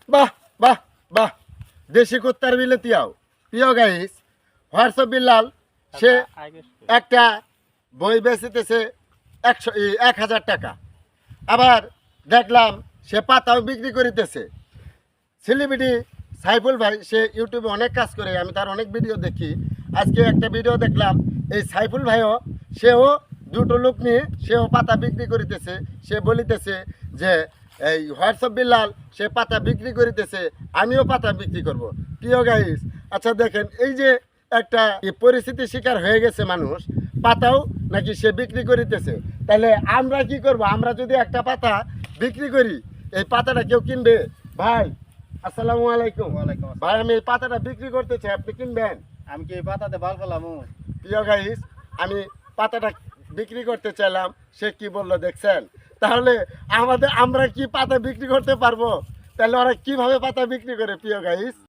বাহ বাহ বাহ, দেশি কুত্তার বিলেতিয়াও। প্রিয় গাইস, হোয়াটসঅ্যাপ বিল্লাল সে একটা বই বেচতেছে 1,000 টাকা। আবার দেখলাম সে পাতাও বিক্রি করিতেছে। সেলিব্রিটি সাইফুল ভাই সে ইউটিউবে অনেক কাজ করে, আমি তার অনেক ভিডিও দেখি। আজকে একটা ভিডিও দেখলাম, এই সাইফুল ভাইও সেও দুটো লোক নিয়ে সেও পাতা বিক্রি করিতেছে। সে বলিতেছে যে এই হোয়াটসঅ্যাপ বিল্লাল সে পাতা বিক্রি করিতেছে, আমিও পাতা বিক্রি করব। প্রিয় গাইস, আচ্ছা দেখেন, এই যে একটা পরিস্থিতির শিকার হয়ে গেছে মানুষ, পাতাও নাকি সে বিক্রি করিতেছে। তাহলে আমরা কি করব? আমরা যদি একটা পাতা বিক্রি করি, এই পাতাটা কেউ কিনবে? ভাই আসসালামু আলাইকুম। ভাই, আমি এই পাতাটা বিক্রি করতে চাই, আপনি কিনবেন? আমি কি এই পাতাতে বাল ফেলাম? প্রিয় গাইস, আমি পাতাটা বিক্রি করতে চাইলাম, সে কি বললো দেখছেন? তাহলে আমরা কি পাতা বিক্রি করতে পারবো? তাহলে ওরা কিভাবে পাতা বিক্রি করে? প্রিয় গাইস,